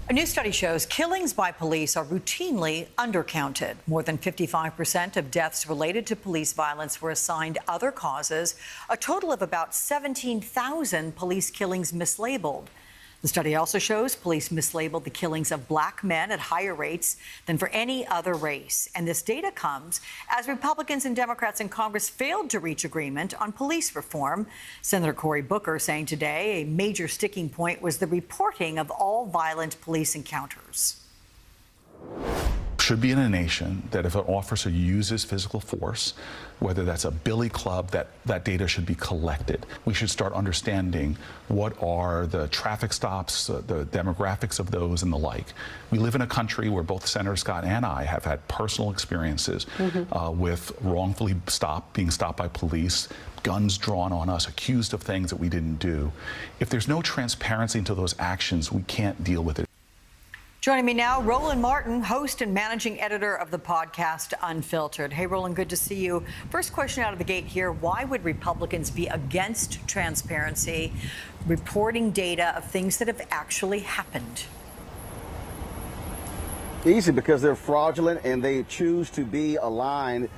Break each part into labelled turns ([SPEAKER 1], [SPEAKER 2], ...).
[SPEAKER 1] A new study shows killings by police are routinely undercounted. More than 55% of deaths related to police violence were assigned other causes, a total of about 17,000 police killings mislabeled. The study also shows police mislabeled the killings of black men at higher rates than for any other race. And this data comes as Republicans and Democrats in Congress failed to reach agreement on police reform. Senator Cory Booker saying today a major sticking point was the reporting of all violent police encounters.
[SPEAKER 2] Should be in a nation that if an officer uses physical force, whether that's a billy club, that data should be collected. We should start understanding what are the traffic stops, the demographics of those and the like. We live in a country where both Senator Scott and I have had personal experiences with wrongfully being stopped by police, guns drawn on us, accused of things that we didn't do. If there's no transparency into those actions, we can't deal with it.
[SPEAKER 1] Joining me now, Roland Martin, host and managing editor of the podcast Unfiltered. Hey, Roland, good to see you. First question out of the gate here. Why would Republicans be against transparency, reporting data of things that have actually happened?
[SPEAKER 3] Easy, because they're fraudulent and they choose to be aligned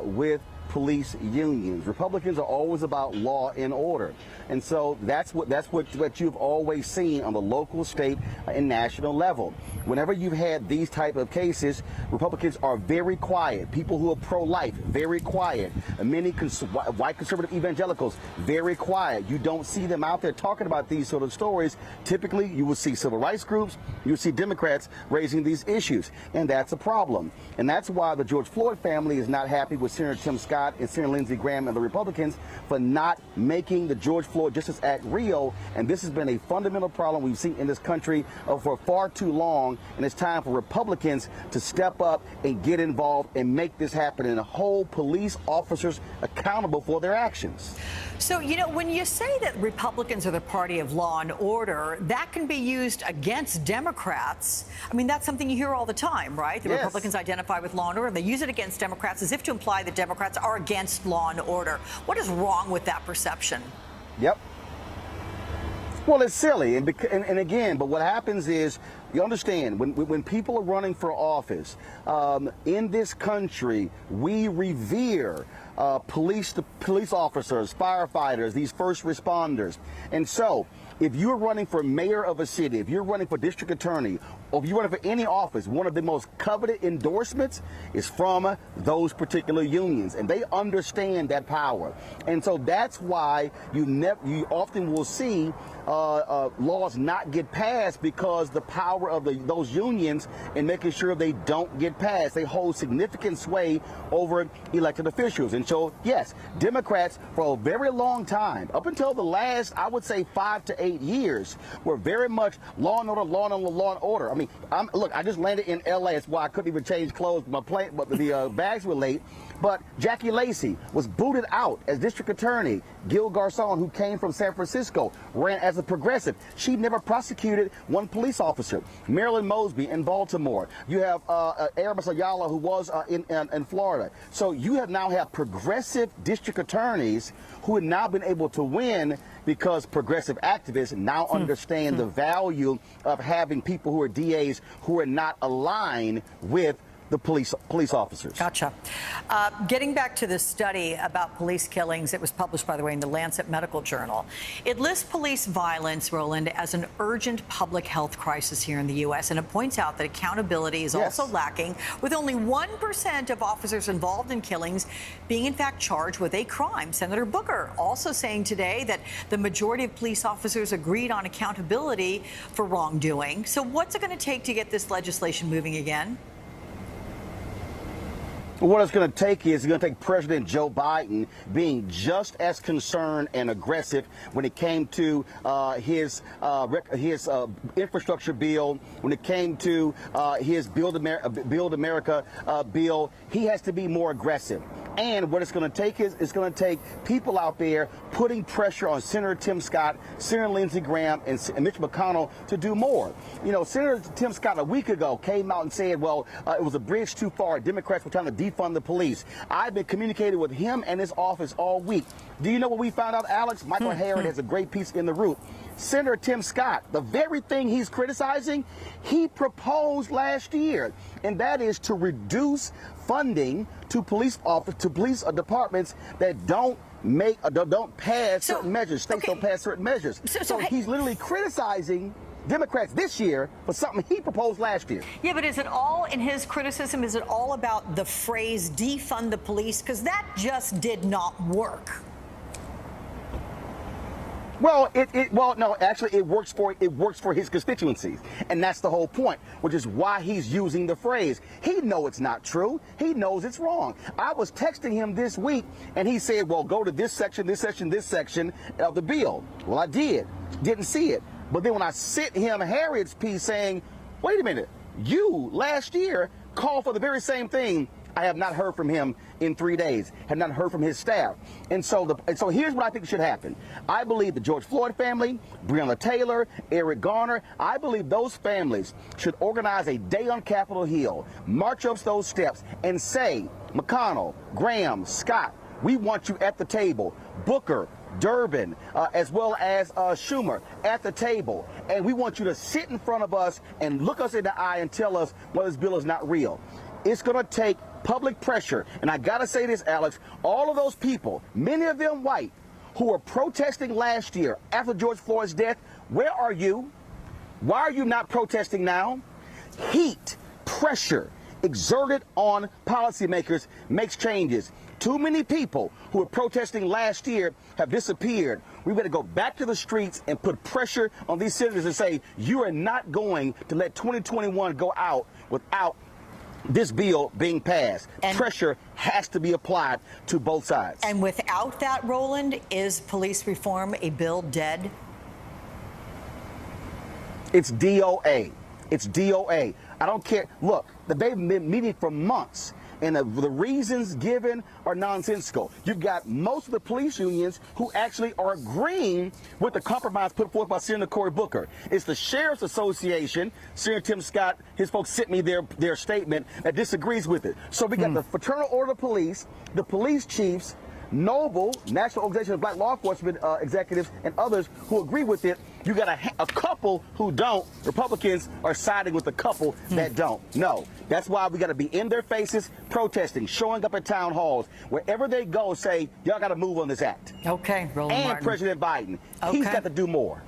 [SPEAKER 3] with police unions. Republicans are always about law and order. And so that's what you've always seen on the local, state, and national level. Whenever you've had these type of cases, Republicans are very quiet. People who are pro-life, very quiet. Many white conservative evangelicals, very quiet. You don't see them out there talking about these sort of stories. Typically, you will see civil rights groups, you will see Democrats raising these issues, and that's a problem. And that's why the George Floyd family is not happy with Senator Tim Scott and Senator Lindsey Graham and the Republicans for not making the George Floyd Justice Act real. And this has been a fundamental problem we've seen in this country for far too long. And it's time for Republicans to step up and get involved and make this happen and hold police officers accountable for their actions.
[SPEAKER 1] So, you know, when you say that Republicans are the party of law and order, that can be used against Democrats. I mean, that's something you hear all the time, right? The Republicans identify with law and order. They use it against Democrats as if to imply that Democrats are against law and order. What is wrong with that perception?
[SPEAKER 3] Yep. Well, it's silly. And again, but what happens is, you understand, when people are running for office, in this country, we revere police officers, firefighters, these first responders. And so, if you're running for mayor of a city, if you're running for district attorney, or if you're running for any office, one of the most coveted endorsements is from those particular unions, and they understand that power. And so that's why you often will see laws not get passed, because the power of those unions in making sure they don't get passed. They hold significant sway over elected officials. And so, yes, Democrats for a very long time, up until the last, I would say 5 to 8 years, were very much law and order, law and order, law and order. I mean, look, I just landed in L.A. That's why I couldn't even change clothes. But the bags were late. But Jackie Lacey was booted out as district attorney. Gil Garson, who came from San Francisco, ran as a progressive. She never prosecuted one police officer. Marilyn Mosby in Baltimore. You have Aramis Ayala, who was in Florida. So you now have progressive district attorneys who have now been able to win because progressive activists now understand the value of having people who are DAs who are not aligned with the police officers.
[SPEAKER 1] Gotcha. Getting back to this study about police killings, it was published, by the way, in the Lancet Medical Journal. It lists police violence, Roland, as an urgent public health crisis here in the U.S., and it points out that accountability is also lacking, with only 1% of officers involved in killings being, in fact, charged with a crime. Senator Booker also saying today that the majority of police officers agreed on accountability for wrongdoing. So what's it going to take to get this legislation moving again?
[SPEAKER 3] What it's going to take is it's going to take President Joe Biden being just as concerned and aggressive when it came to his infrastructure bill, when it came to his Build America bill. He has to be more aggressive. And what it's going to take is it's going to take people out there putting pressure on Senator Tim Scott, Senator Lindsey Graham, and Mitch McConnell to do more. You know, Senator Tim Scott a week ago came out and said, well, it was a bridge too far. Democrats were trying to defund the police. I've been communicating with him and his office all week. Do you know what we found out, Alex? Michael Herron has a great piece in The Root. Senator Tim Scott, the very thing he's criticizing, he proposed last year, and that is to reduce funding to police departments that don't pass certain measures. States don't pass certain measures. So he's literally criticizing Democrats this year for something he proposed last year.
[SPEAKER 1] Yeah, but is it all, in his criticism, is it all about the phrase defund the police? Because that just did not work.
[SPEAKER 3] Well, no, actually, it works for his constituencies, and that's the whole point, which is why he's using the phrase. He knows it's not true. He knows it's wrong. I was texting him this week, and he said, "Well, go to this section, this section, this section of the bill." Well, I didn't see it, but then when I sent him Harriet's piece saying, "Wait a minute, you last year called for the very same thing," I have not heard from him in 3 days, have not heard from his staff. And so here's what I think should happen. I believe the George Floyd family, Breonna Taylor, Eric Garner, I believe those families should organize a day on Capitol Hill, march up those steps and say, McConnell, Graham, Scott, we want you at the table. Booker, Durbin, as well as Schumer at the table. And we want you to sit in front of us and look us in the eye and tell us, well, this bill is not real. It's going to take public pressure. And I got to say this, Alex, all of those people, many of them white, who were protesting last year after George Floyd's death, where are you? Why are you not protesting now? Heat, pressure exerted on policymakers makes changes. Too many people who were protesting last year have disappeared. We better go back to the streets and put pressure on these senators and say, you are not going to let 2021 go out without this bill being passed. And pressure has to be applied to both sides.
[SPEAKER 1] And without that, Roland, is police reform a bill dead?
[SPEAKER 3] It's DOA. It's DOA. I don't care. Look, they've been meeting for months, and the reasons given are nonsensical. You've got most of the police unions who actually are agreeing with the compromise put forth by Senator Cory Booker. It's the Sheriff's Association, Senator Tim Scott, his folks sent me their statement that disagrees with it. So we got the Fraternal Order of Police, the police chiefs, Noble, National Organization of Black Law Enforcement Executives, and others who agree with it. You got a couple who don't. Republicans are siding with a couple that don't. No, that's why we got to be in their faces, protesting, showing up at town halls, wherever they go, say, y'all got to move on this act.
[SPEAKER 1] Okay, Roland
[SPEAKER 3] And
[SPEAKER 1] Martin.
[SPEAKER 3] President Biden, he's got to do more.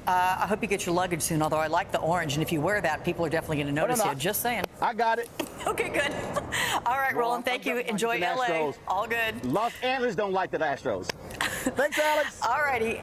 [SPEAKER 1] I hope you get your luggage soon, although I like the orange, and if you wear that, people are definitely going to notice you. Just saying.
[SPEAKER 3] I got it.
[SPEAKER 1] Okay, good. All right, Roland, thank you. Enjoy LA. All good.
[SPEAKER 3] Los Angeles don't like the Astros. Thanks, Alex.
[SPEAKER 1] All righty.